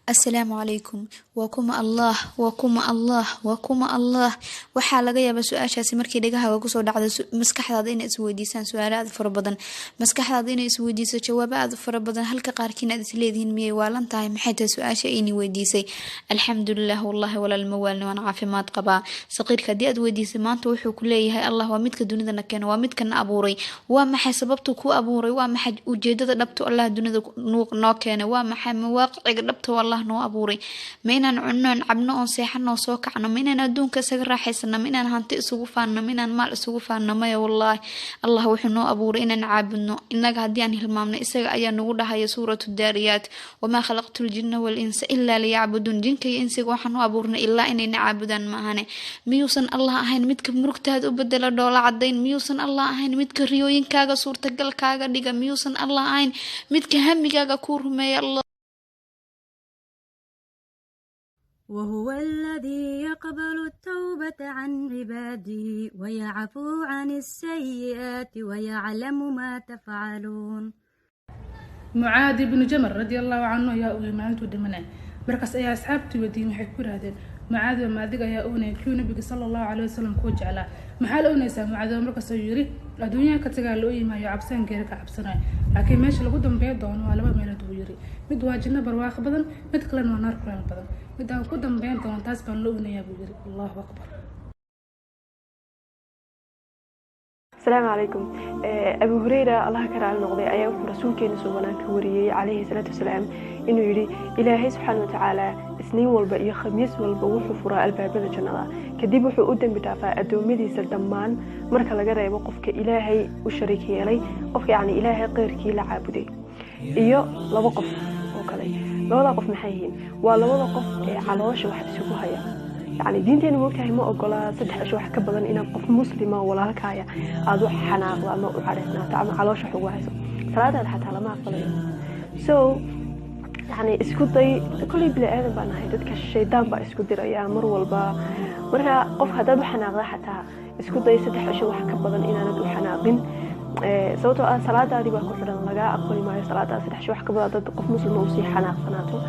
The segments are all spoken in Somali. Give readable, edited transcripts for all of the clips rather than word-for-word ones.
السلام عليكم وكما الله وكما الله وكما الله waxaa laga yaabaa su'aashaasi markii dhagaha ku soo dhacdo maskaxdaada inay isweydiisaan su'aalo aad fara badan maskaxdaada inay isweydiiso jawaabo aad fara badan halka qaarkiin aad isleedihiin miyay waalan tahay maxay tahay su'aasha ay weydiisay alxamdulillah wallahi wala almawalna wana caafimaad qaba saqiirka hadii aad weydiisay maanta wuxuu ku leeyahay Allah waa midka dunida na keenay waa midka na abuuray waa maxay sababtu ku abuuray waa maxay ujeedada dhabta Allah dunida noo keenay waa maxay mawaaqic dhabta Allah noo abuuray meenan cunaan cabno oo seexano soo kacno meenan adduunka isaga raaxaysana meenan hanti isugu faanno meenan maal isugu faanno maya wallahi Allah wuxuu noo abuuray inaan caabudno inaga hadii aan hilmaamno isaga ayaa nagu dhahay suuratu daariyat wama khalaqtul jinna wal insa illa liya'budun jinka iyo insiga waxaan u abuurnay ilaa inay na caabudaan maahane miyuusan Allah ahayn midka murugtaada u bedela dhoola cadeyn miyuusan Allah ahayn midka riyooyinkaaga suurtagalkaaga dhiga miyuusan Allah ahayn midka hamigaaga ku rumeeya Allah وهو الذي يقبل التوبة عن عباده ويعفو عن السيئات ويعلم ما تفعلون. معاذ بن جبل رضي الله عنه يا أولي ما أنتم دمنا بركس أي أصحابتي ودين حكور هذا معاذ وما ذيك يا أولي كيو نبي صلى الله عليه وسلم كوج على محل أولي سام معاذ ومركز يجري الدنيا كتجعل أولي ما يعبسان غيرك عبسنا لكن ماشي لقدام بيضان ولا ما ميلاد ويجري مدواجنا برواق بدن متكلن ونار كلام بدن مدام قدام بيضان تاسبان لأولي يا بيجري الله أكبر. السلام عليكم. أبو هريرة الله كرع النقضي أيام رسول كين سبحانه كوري عليه الصلاة والسلام إنه يري إلهي سبحانه وتعالى سنين والبقية خميس والبوح فراء الباب الجنة كديب حقودا بتعفى أدومدي سلدمان مركا لقرا يوقف كإلهي والشريك يلي قف يعني إلهي غيرك لعابدي إيو لوقف وكلي لو وقف محيين ولا وقف على وش واحد سكوها يعني دينتين وقتها ما أقولها صدق شو حكى بدن إن قف مسلمة ولا هكايا أذو حناق وما أعرفنا تعمل على وش حقوقها صلاة حتى على ما أقبله يعني اسكودي كل بلا آدم بنا هيدا كالشيطان بقى اسكودي رأي أمر والبا مرة قف هذا بحناق حتى اسكودي صدق شو حكى بدن إن أنا دو حناقين سوتو صلاة هذه بقى كفر لقى أقول ما صلاة صدق شو حكى بدن قف مسلم وصي حناق فناتو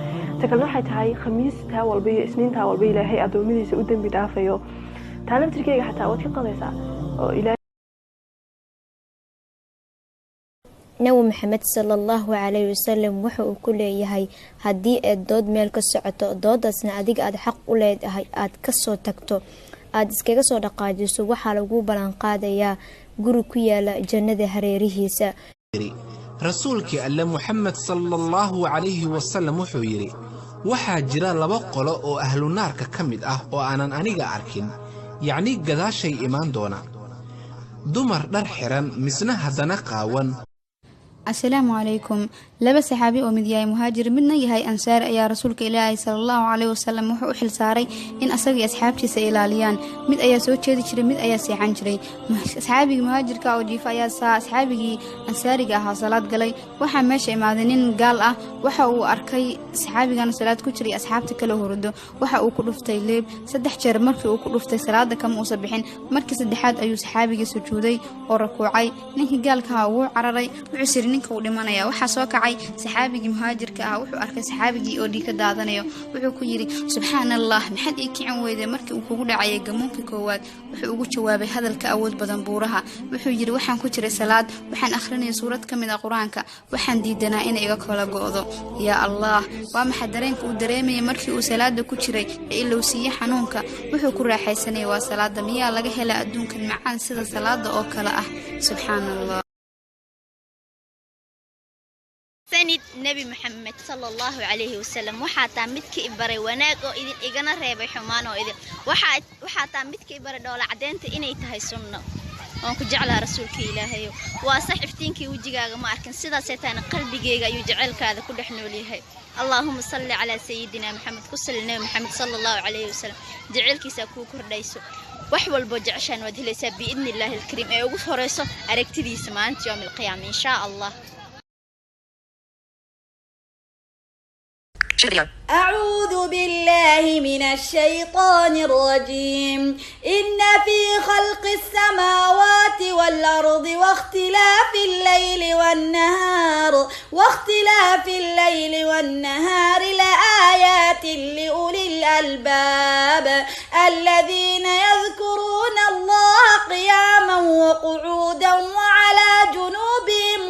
تكلم حيت هاي خميس تا والبي سنين تا والبي إلهي أدومي سودن بدافعه تعلم تركيا حتى وقت قضيسة إلهي نبي محمد صلى الله عليه وسلم وحو كل يهي هدي الدود ميل كسعته دودسنا أديك أد حق ولاد هاي أد كسو تكتو أد إسكيك سو دقاجسو وحا لغو بلان قاديا قرو كيالا جنة هريريهيسا rasuulkii alle Muhammad sallallahu alayhi wasallam wuxuu yiri waxa jira laba qolo oo ahlu naarka kamid ah oo aanan aniga arkin yaani gadaashay imaan doona dumar dhar xiran misna hadana qaawan. السلام عليكم لبا صحابي oo mid yahay muhaajir midna yahay ansaar ayaa rasuulka ilaahay sallallahu alayhi wasallam wuxuu xil saaray in asaga iyo asxaabtiisa ilaaliyaan mid ayaa soo jeedi jiray mid ayaa seexan jiray asxaabiga muhaajirka oo jiifa ayaa asxaabigii ansaariga ahaa salaad galay waxa meesha imaaday nin gaal ah waxa uu arkay asxaabigan salaad ku jiray asxaabta kala hurdo waxa uu ku dhuftay leeb saddex jeer markii uu ku dhuftay salaada kama uu sabixin markii saddexaad ayuu asxaabiga sujuuday oo rakuucay ninkii gaalka ah wuu cararay wuxuu ninka uu dhimanaya waxa soo kacay saxaabigii muhaajirka ah wuxuu arkay saxaabigii oo dhiig ka daadanayo wuxuu ku yiri subhanallah maxad ii kicin weyday markii uu kugu dhacay gamoonka koowaad wuxuu ugu jawaabay hadalka awood badan buuraha wuxuu yiri waxaan ku jiray salaad waxaan akhrinay suurad kamid ah quraanka waxaan diidanaa in iga kala go'do ya allah waa maxay dareenka uu dareemay markii uu salaada ku jiray ilaa uu siiyay xanuunka wuxuu ku raaxaysanay waa salaada miyaa laga helaa adduunkan macaan sida salaada oo kala ah subhanallah. سند نبي محمد صلى الله عليه وسلم وحاتا مدك إبري وناق وإذن إغانا ريبي حمان وإذن وحاتا مدك إبري دولة عدينت إني تهي سنة وانكو جعلها رسولك إلهي واسح افتينكي وجيغاغ ماركن سيدا سيتان قلبيغا يجعلك هذا كل حنوليهي اللهم صل على سيدنا محمد كسل النبي محمد صلى الله عليه وسلم جعلك ساكو كرديسو وحول بوجعشان ودهليسا بإذن الله الكريم أيوغو فريسو أركتدي سمانت يوم القيامة إن شاء الله. أعوذ بالله من الشيطان الرجيم إن في خلق السماوات والأرض واختلاف الليل والنهار لآيات لأولي الألباب الذين يذكرون الله قياما وقعودا وعلى جنوبهم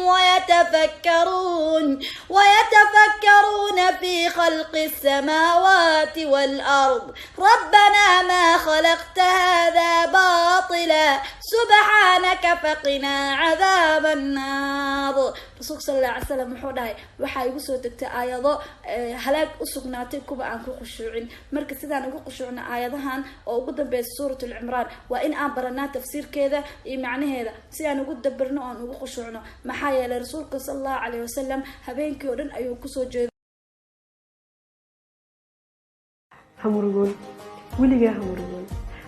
ويتفكرون في خلق السماوات والأرض ربنا ما خلقت هذا باطلا سبحانك فقنا عذاب النار. رسول صلى الله عليه وسلم وحده waxaa igu soo degtay aayado halaag u sugnaatay kuba aan ku khushuucin marka sidaan ugu khushuucna aayadahan oo ugu dambeeyay suuratul imraan waa in aan baranaa tafsiirkeeda iyo macnaheeda si aan ugu dabarno oo aan ugu khushuucno maxaa yeelay rasuulka sallallahu alayhi wasallam habeenkii oo dhan ayuu ku soo jeeday hamurugoon weligaa hamurugoon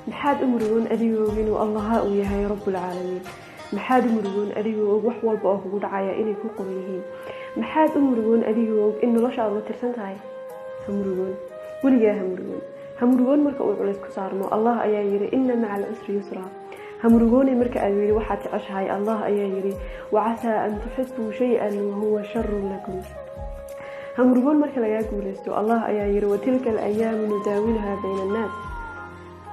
maxaad u murugoon adigoo inuu allaha uu yahay rabbul caalamiin maxaad u murugoon adigoo wax walba oo kugu dhacaya inay ku qoran yihiin maxaad u murugoon adigoo in noloshaadu la tirsan tahay hamurugoon weligaa hamurugoon marka uu culays ku saarno allah ayaa yiri inna maca al-usri yusra hamurugoon marka aad yiri waxaad jeceshahay allah ayaa yiri wa'asa an tuhibbu shay'an wa huwa sharrun lakum hamurugoon marka laga guuleysto allah ayaa yiri wa tilka al-ayyaamu nudaawiluha bayna an-naas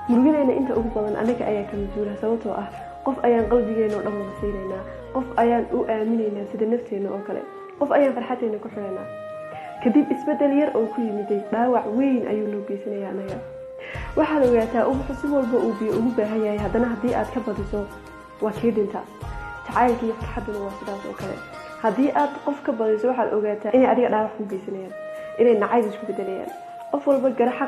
murugeena inta ugu badan anaga ayaa ka masuula sababtoo ah qof ayaan qalbigeena oo dhan wada siinayna qof ayaan u aaminaynaa sida nafteena oo kale qof ayaan farxadeena ku xiranaa kadib isbedel yar oo ku yimid dhaawac weyn ayuu noo geysanayaa anaga waxaad ogaataa ubax si walba uu biyo ugu baahan yahay haddana haddii aad ka badiso waa kii dhinta jacaylkii farxaduna waa sidaas oo kale haddii aad qof ka badiso waxaad ogaataa inay adiga dhaawac ku geysanayaan inay nacayb isku bedelayaan qof walba garaxa.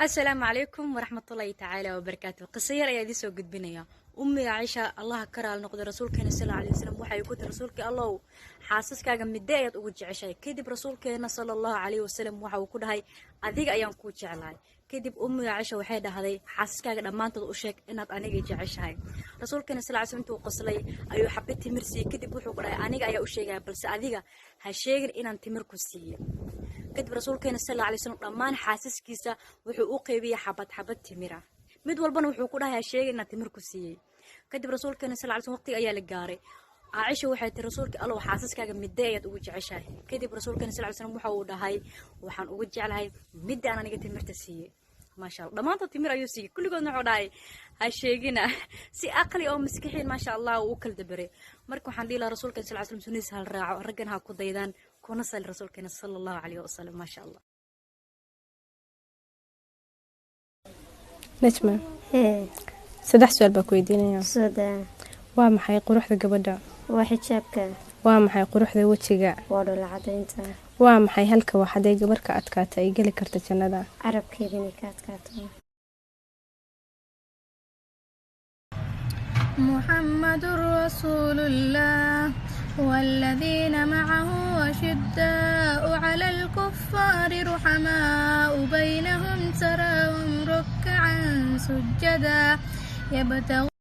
السلام عليكم ورحمة الله تعالى وبركاته. قصير يا ديسو قد بنيا أمي عائشة الله كرال نقد رسولك صلى الله عليه وسلم وحي يكون رسولك الله حاسس كاجا مداية وجع شيء كذب رسولك صلى الله عليه وسلم وحي يكون هاي أذيك أيام كوتش على كذب أمي عائشة وحيدة هذي حاسس كاجا لما أنت أشيك إن أنا جيع شيء رسولك صلى الله عليه وسلم توقصلي أيو حبيت مرسي كذب وحقول أنا جاي أشيك بس أذيك هالشيء إن أنت مركزية كذب رسولك صلى الله عليه وسلم لما حاسس كيسة وحقوق بي حبت تمرة mid walbana wuxuu ku dhahay sheegayna timir ku siiyay kadib rasuulkana sallallahu alayhi waqti ayaa la gaaray Aisha waxay tii rasuulka Allah xaasaskaaga mideeyad ugu jeceshahay kadib rasuulkana sallallahu alayhi wasallam waxa uu dhahay waxaan ugu jecelahay midda aan aniga timirta siiyay ma sha Allah dhamaanta timir ayuu siiyay kulligoodna wuxuu dhahay ha sheegina si aqli oo maskaxiin ma sha Allah uu kala dabaray marka waxaan dhiilaa rasuulka sallallahu alayhi wasallam sunnadiisa hal raaco raggan ha ku daydaan kuna sal rasuulkana sallallahu alayhi wasallam ma sha Allah نجمة سدح سؤال بكويدينيا سدا وامحي قروح ذا قبدا وحجابك وامحي قروح ذا وجهك وادو لعدينتا وامحي هلك واحد اي قبرك ادكاتا اي قلي كرتا جندا عرب كيديني كاتكاتا محمد رسول الله والذين معه أشداء على الكفار رحماء بينهم تراهم ركعا سجدا يبتغون